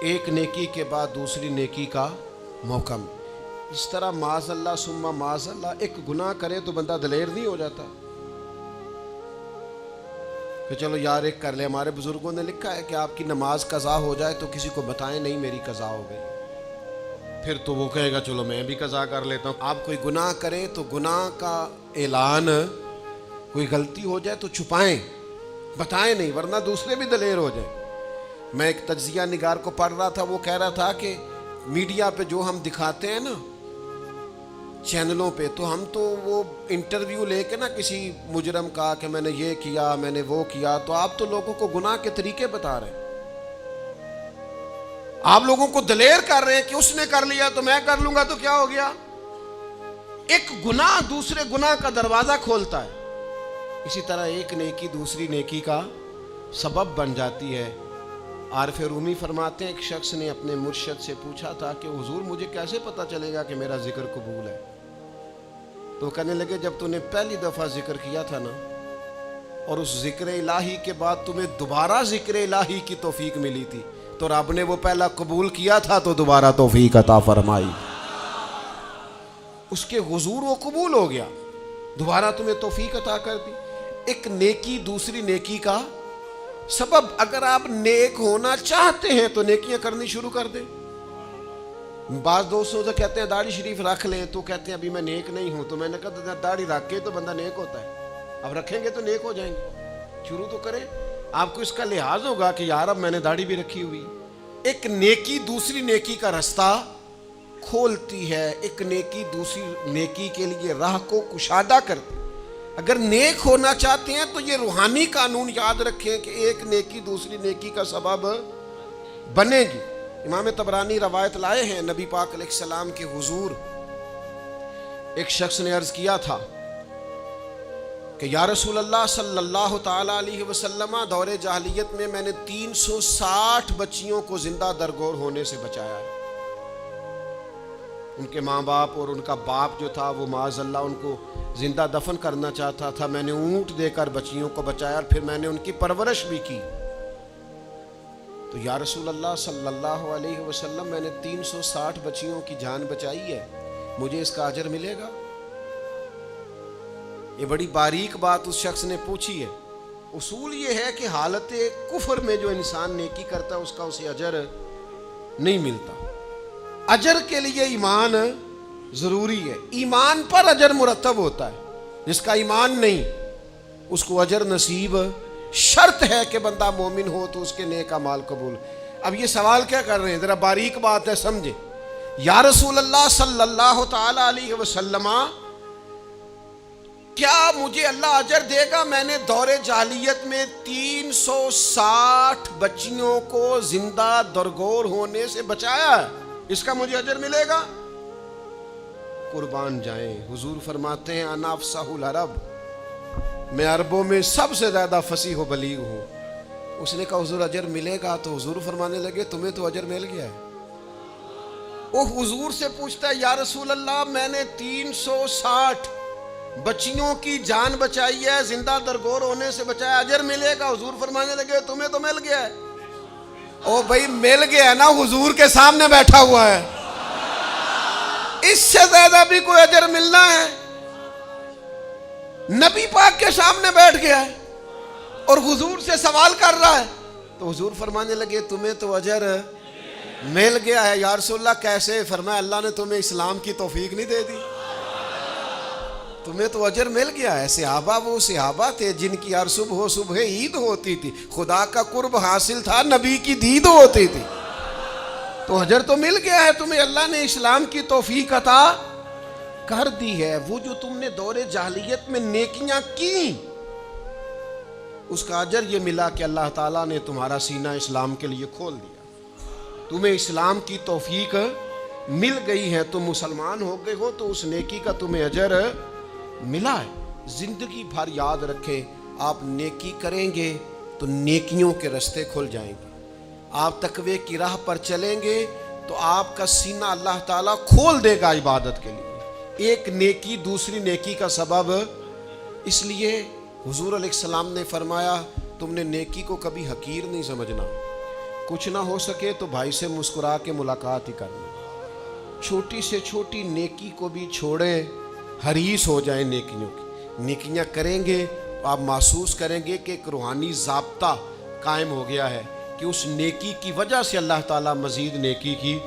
ایک نیکی کے بعد دوسری نیکی کا موقع ملے۔ اس طرح معاذ اللہ ثم معاذ اللہ ایک گناہ کرے تو بندہ دلیر نہیں ہو جاتا کہ چلو یار ایک کر لے۔ ہمارے بزرگوں نے لکھا ہے کہ آپ کی نماز قضا ہو جائے تو کسی کو بتائیں نہیں میری قضا ہو گئی، پھر تو وہ کہے گا چلو میں بھی قضا کر لیتا ہوں۔ آپ کوئی گناہ کریں تو گناہ کا اعلان، کوئی غلطی ہو جائے تو چھپائیں، بتائیں نہیں، ورنہ دوسرے بھی دلیر ہو جائیں۔ میں ایک تجزیہ نگار کو پڑھ رہا تھا، وہ کہہ رہا تھا کہ میڈیا پہ جو ہم دکھاتے ہیں نا چینلوں پہ، تو ہم تو وہ انٹرویو لے کے نا کسی مجرم کا کہ میں نے یہ کیا میں نے وہ کیا، تو آپ تو لوگوں کو گناہ کے طریقے بتا رہے ہیں، آپ لوگوں کو دلیر کر رہے ہیں کہ اس نے کر لیا تو میں کر لوں گا تو کیا ہو گیا۔ ایک گناہ دوسرے گناہ کا دروازہ کھولتا ہے، اسی طرح ایک نیکی دوسری نیکی کا سبب بن جاتی ہے۔ عارف رومی فرماتے ہیں ایک شخص نے اپنے مرشد سے پوچھا تھا کہ حضور مجھے کیسے پتا چلے گا کہ میرا ذکر قبول ہے؟ تو کہنے لگے جب تو نے پہلی دفعہ ذکر کیا تھا نا اور اس ذکر الہی کے بعد تمہیں دوبارہ ذکر الہی کی توفیق ملی تھی تو رب نے وہ پہلا قبول کیا تھا تو دوبارہ توفیق عطا فرمائی، اس کے حضور وہ قبول ہو گیا، دوبارہ تمہیں توفیق عطا کر دی۔ ایک نیکی دوسری نیکی کا سبب۔ اگر آپ نیک ہونا چاہتے ہیں تو نیکیاں کرنی شروع کر دیں۔ بعض دوستوں سے کہتے ہیں داڑھی شریف رکھ لیں تو کہتے ہیں ابھی میں نیک نہیں ہوں، تو میں نے کہا داڑھی رکھ کے تو بندہ نیک ہوتا ہے، اب رکھیں گے تو نیک ہو جائیں گے، شروع تو کریں۔ آپ کو اس کا لحاظ ہوگا کہ یار اب میں نے داڑھی بھی رکھی ہوئی۔ ایک نیکی دوسری نیکی کا رستہ کھولتی ہے، ایک نیکی دوسری نیکی کے لیے راہ کو کشادہ کرتی ہے۔ اگر نیک ہونا چاہتے ہیں تو یہ روحانی قانون یاد رکھیں کہ ایک نیکی دوسری نیکی کا سبب بنے گی۔ امام طبرانی روایت لائے ہیں نبی پاک علیہ السلام کے حضور ایک شخص نے عرض کیا تھا کہ یا رسول اللہ صلی اللہ تعالی علیہ وسلم، دور جاہلیت میں میں نے 360 بچیوں کو زندہ درگور ہونے سے بچایا ہے۔ ان کے ماں باپ اور ان کا باپ جو تھا وہ معاذ اللہ ان کو زندہ دفن کرنا چاہتا تھا، میں نے اونٹ دے کر بچیوں کو بچایا اور پھر میں نے ان کی پرورش بھی کی۔ تو یا رسول اللہ صلی اللہ علیہ وسلم میں نے 360 بچیوں کی جان بچائی ہے، مجھے اس کا اجر ملے گا؟ یہ بڑی باریک بات اس شخص نے پوچھی ہے۔ اصول یہ ہے کہ حالت کفر میں جو انسان نیکی کرتا ہے اس کا اسے اجر نہیں ملتا۔ اجر کے لیے ایمان ضروری ہے، ایمان پر اجر مرتب ہوتا ہے، جس کا ایمان نہیں اس کو اجر نصیب شرط ہے کہ بندہ مومن ہو تو اس کے نیک اعمال قبول۔ اب یہ سوال کیا کر رہے ہیں، ذرا باریک بات ہے سمجھے۔ یا رسول اللہ صلی اللہ تعالی علیہ وسلم، کیا مجھے اللہ اجر دے گا؟ میں نے دور جاہلیت میں 360 بچیوں کو زندہ درگور ہونے سے بچایا ہے، اس کا مجھے اجر ملے گا؟ قربان جائیں، حضور فرماتے ہیں انا افصح العرب، میں عربوں میں سب سے زیادہ فصیح و بلیغ ہوں۔ اس نے کہا حضور اجر ملے گا؟ تو حضور فرمانے لگے تمہیں تو اجر مل گیا ہے۔ وہ حضور سے پوچھتا ہے یا رسول اللہ میں نے 360 بچیوں کی جان بچائی ہے، زندہ درگور ہونے سے بچایا، اجر ملے گا؟ حضور فرمانے لگے تمہیں تو مل گیا ہے۔ او بھائی مل گیا ہے نا، حضور کے سامنے بیٹھا ہوا ہے، اس سے زیادہ بھی کوئی اجر ملنا ہے؟ نبی پاک کے سامنے بیٹھ گیا ہے اور حضور سے سوال کر رہا ہے، تو حضور فرمانے لگے تمہیں تو اجر مل گیا ہے۔ یا رسول اللہ کیسے؟ فرمایا اللہ نے تمہیں اسلام کی توفیق نہیں دے دی، تمہیں تو اجر مل گیا ہے۔ صحابہ وہ صحابہ تھے جن کی ہر صبح عید ہوتی تھی، خدا کا قرب حاصل تھا، نبی کی دید ہوتی تھی، تو اجر تو مل گیا ہے تمہیں، اللہ نے اسلام کی توفیق عطا کر دی ہے۔ وہ جو تم نے دور جاہلیت میں نیکیاں کی اس کا اجر یہ ملا کہ اللہ تعالیٰ نے تمہارا سینہ اسلام کے لیے کھول دیا، تمہیں اسلام کی توفیق مل گئی ہے، تم مسلمان ہو گئے ہو تو اس نیکی کا تمہیں اجر ملا ہے۔ زندگی بھر یاد رکھیں، آپ نیکی کریں گے تو نیکیوں کے رستے کھل جائیں گے، آپ تقوی کی راہ پر چلیں گے تو آپ کا سینہ اللہ تعالیٰ کھول دے گا عبادت کے لیے۔ ایک نیکی دوسری نیکی کا سبب، اس لیے حضور علیہ السلام نے فرمایا تم نے نیکی کو کبھی حقیر نہیں سمجھنا، کچھ نہ ہو سکے تو بھائی سے مسکرا کے ملاقات ہی کرنا. چھوٹی سے چھوٹی نیکی کو بھی چھوڑیں, حریص ہو جائیں نیکیوں کی. نیکیاں کریں گے تو آپ محسوس کریں گے کہ ایک روحانی ضابطہ قائم ہو گیا ہے کہ اس نیکی کی وجہ سے اللہ تعالیٰ مزید نیکی کی